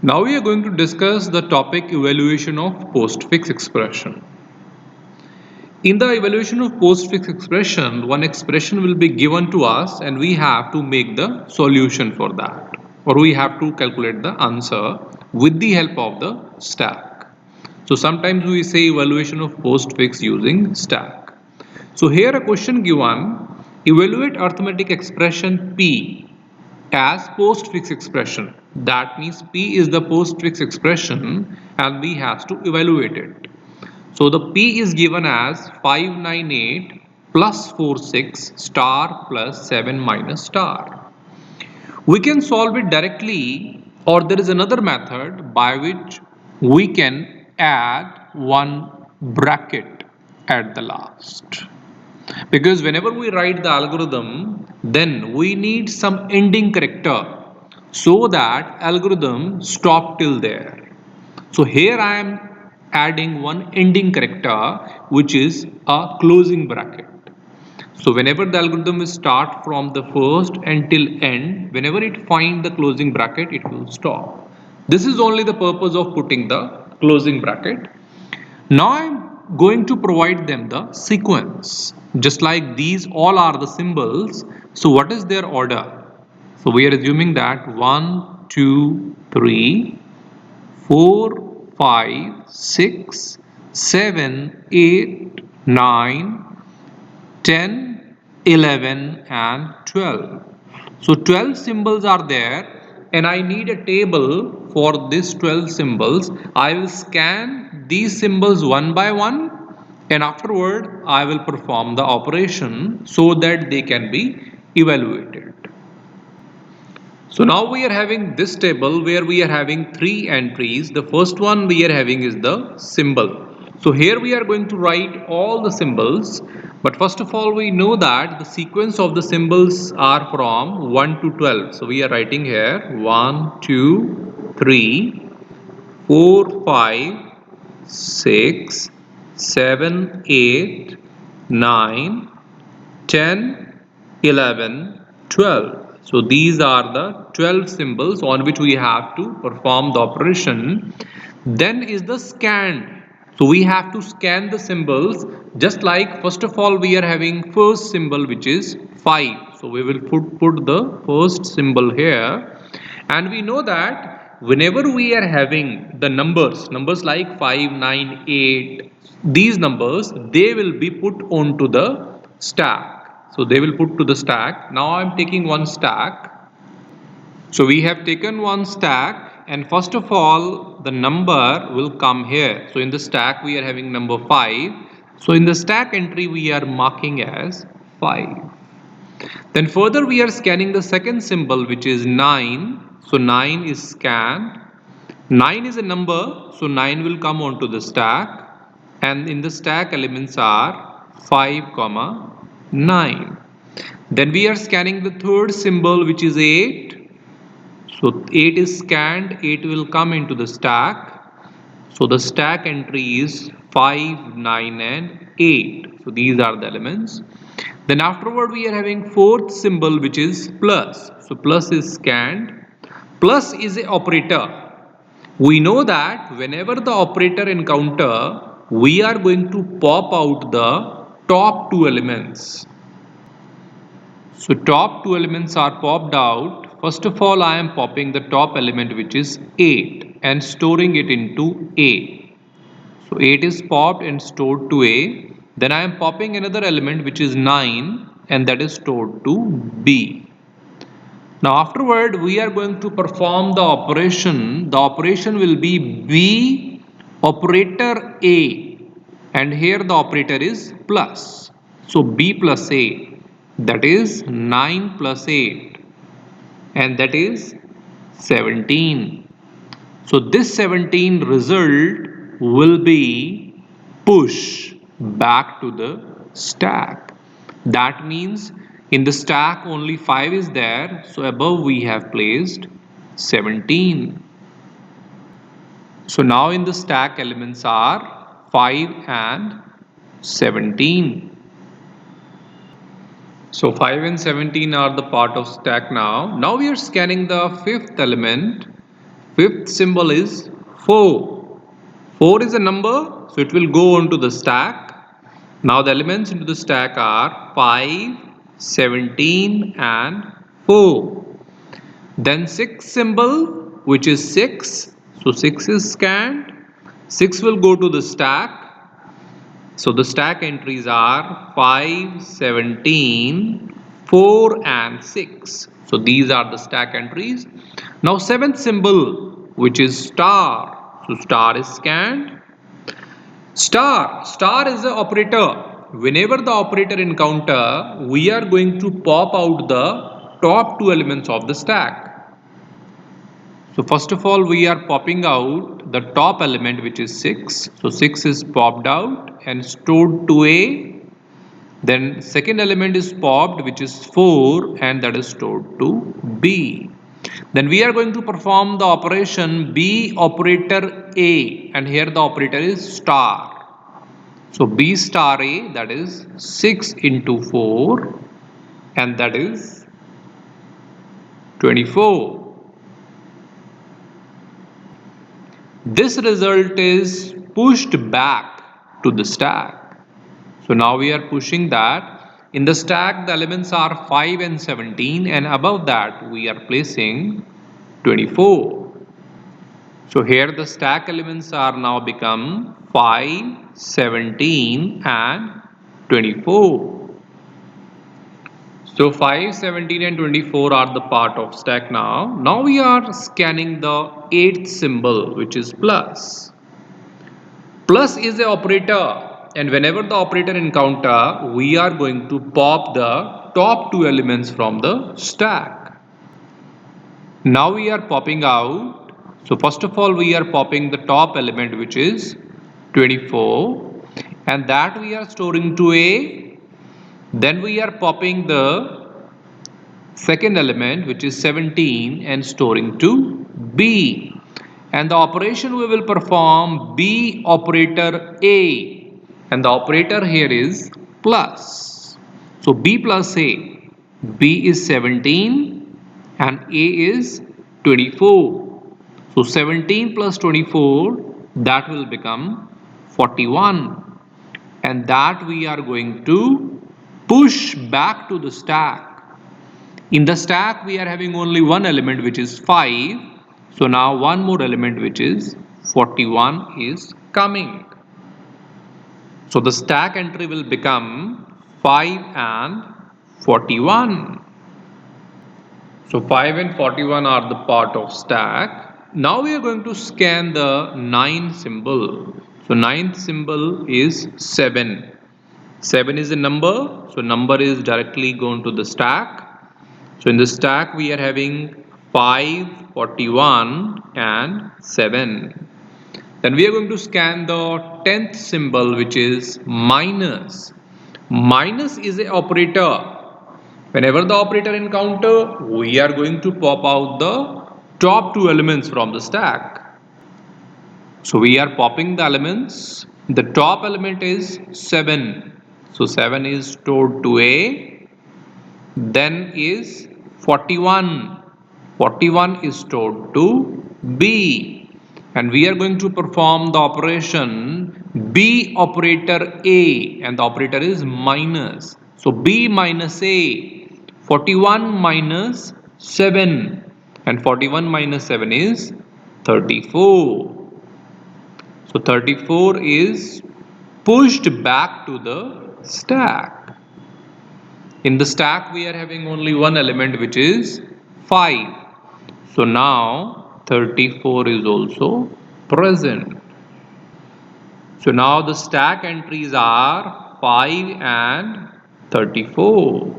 Now we are going to discuss the topic evaluation of postfix expression. In the evaluation of postfix expression, one expression will be given to us and we have to make the solution for that, or we have to calculate the answer with the help of the stack. So sometimes we say evaluation of postfix using stack. So here a question given, evaluate arithmetic expression P as postfix expression. That means P is the postfix expression and we have to evaluate it. So the P is given as 598 plus 46 star plus 7 minus star. We can solve it directly, or there is another method by which we can add one bracket at the last. Because whenever we write the algorithm, then we need some ending character so that algorithm stop till there. So here I am adding one ending character which is a closing bracket. So whenever the algorithm will start from the first until end, whenever it find the closing bracket, it will stop. This is only the purpose of putting the closing bracket. Now I am going to provide them the sequence. Just like these all are the symbols. So what is their order? So we are assuming that 1, 2, 3, 4, 5, 6, 7, 8, 9, 10, 11 and 12. So 12 symbols are there and I need a table for these 12 symbols. I will scan these symbols one by one and afterward I will perform the operation so that they can be evaluated. So now we are having this table where we are having three entries. The first one we are having is the symbol. So here we are going to write all the symbols, but first of all we know that the sequence of the symbols are from 1 to 12. So we are writing here 1, 2, 3, 4, 5, 6, 7, 8, 9, 10, 11, 12. So these are the 12 symbols on which we have to perform the operation. Then is the scanned. So we have to scan the symbols, just like first of all we are having first symbol which is 5. So we will put the first symbol here, and we know that whenever we are having the numbers like 5, 9, 8, these numbers, they will be put onto the stack. So they will put to the stack. Now I am taking one stack. So we have taken one stack, and first of all the number will come here. So in the stack we are having number 5. So in the stack entry we are marking as 5. Then further we are scanning the second symbol which is 9. So 9 is scanned. 9 is a number, so 9 will come onto the stack, and in the stack elements are 5, 9. Then we are scanning the third symbol which is 8. So 8 is scanned, 8 will come into the stack. So the stack entry is 5, 9 and 8. So these are the elements. Then afterward we are having fourth symbol which is plus. So plus is scanned. Plus is a operator. We know that whenever the operator encounter, we are going to pop out the top two elements. So top two elements are popped out. First of all, I am popping the top element which is 8 and storing it into A. So 8 is popped and stored to A. Then I am popping another element which is 9 and that is stored to B. Now afterward we are going to perform the operation. The operation will be B operator A, and here the operator is plus. So B plus A, that is 9 plus 8, and that is 17. So this 17 result will be push back to the stack. That means in the stack only 5 is there, so above we have placed 17. So now in the stack elements are 5 and 17. So 5 and 17 are the part of stack now. Now we are scanning the fifth element. fifth symbol is 4. 4 is a number, so it will go onto the stack. Now the elements into the stack are 5, 17 and 4. Then 6 symbol, which is 6. So 6 is scanned. 6 will go to the stack. So the stack entries are 5, 17, 4 and 6. So these are the stack entries. Now 7th symbol, which is star. So star is scanned. Star is the operator. Whenever the operator encounter, we are going to pop out the top two elements of the stack. So first of all, we are popping out the top element, which is 6. So 6 is popped out and stored to A. Then second element is popped, which is 4, and that is stored to B. Then we are going to perform the operation B operator A, and here the operator is star. So B star A, that is 6 into 4, and that is 24. This result is pushed back to the stack. So now we are pushing that. In the stack, the elements are 5 and 17, and above that we are placing 24. So here the stack elements are now become 5, 17 and 24. So 5, 17 and 24 are the part of stack now. Now we are scanning the 8th symbol, which is plus. Plus is the operator, and whenever the operator encounter, we are going to pop the top two elements from the stack. Now we are popping out. So first of all, we are popping the top element, which is 24, and that we are storing to A. Then we are popping the second element, which is 17, and storing to B. And the operation we will perform B operator A, and the operator here is plus. So B plus A. B is 17 and A is 24. So 17 plus 24, that will become 41, and that we are going to push back to the stack. In the stack we are having only one element, which is 5. So now one more element, which is 41, is coming. So the stack entry will become 5 and 41. So 5 and 41 are the part of stack. Now we are going to scan the 9 symbol. So 9th symbol is 7. 7 is a number, so number is directly going to the stack. So in the stack we are having 5, 41 and 7. Then we are going to scan the 10th symbol, which is minus. Minus is an operator. Whenever the operator encounter, we are going to pop out the top two elements from the stack. So we are popping the elements. The top element is 7. So 7 is stored to A. Then is 41. 41 is stored to B. And we are going to perform the operation B operator A, and the operator is minus. So B minus A. 41 minus 7, and 41 minus 7 is 34. So 34 is pushed back to the stack. In the stack we are having only one element, which is 5. So now 34 is also present. So now the stack entries are 5 and 34.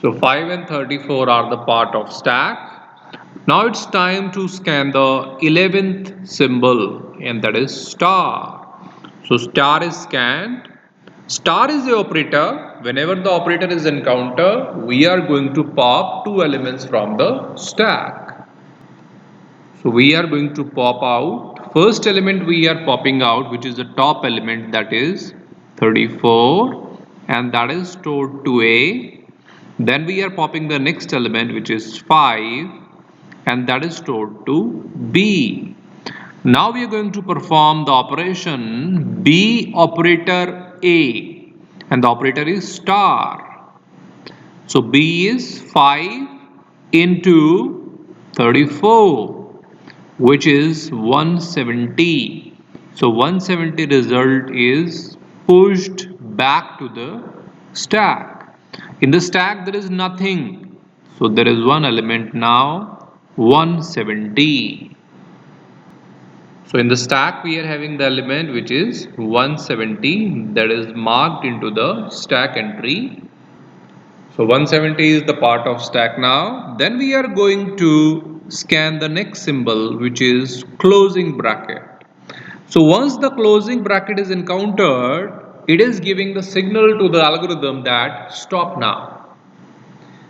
So 5 and 34 are the part of stack. Now it's time to scan the 11th symbol, and that is star. So star is scanned. Star is the operator. Whenever the operator is encountered, we are going to pop two elements from the stack. So we are going to pop out. First element we are popping out, which is the top element, that is 34, and that is stored to A. Then we are popping the next element, which is 5, and that is stored to B. Now we are going to perform the operation B operator A, and the operator is star. So B is 5 into 34, which is 170. So 170 result is pushed back to the stack. In the stack there is nothing. So there is one element now, 170. So in the stack we are having the element which is 170, that is marked into the stack entry. So 170 is the part of stack now. Then we are going to scan the next symbol, which is closing bracket. So once the closing bracket is encountered, it is giving the signal to the algorithm that stop now.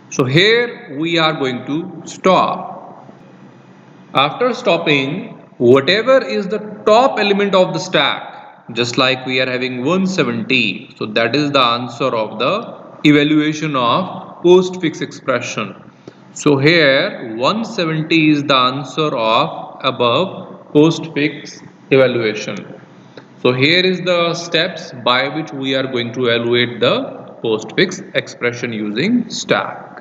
So here we are going to stop. After stopping, whatever is the top element of the stack, just like we are having 170, so that is the answer of the evaluation of postfix expression. So here 170 is the answer of above postfix evaluation. So here is the steps by which we are going to evaluate the postfix expression using stack.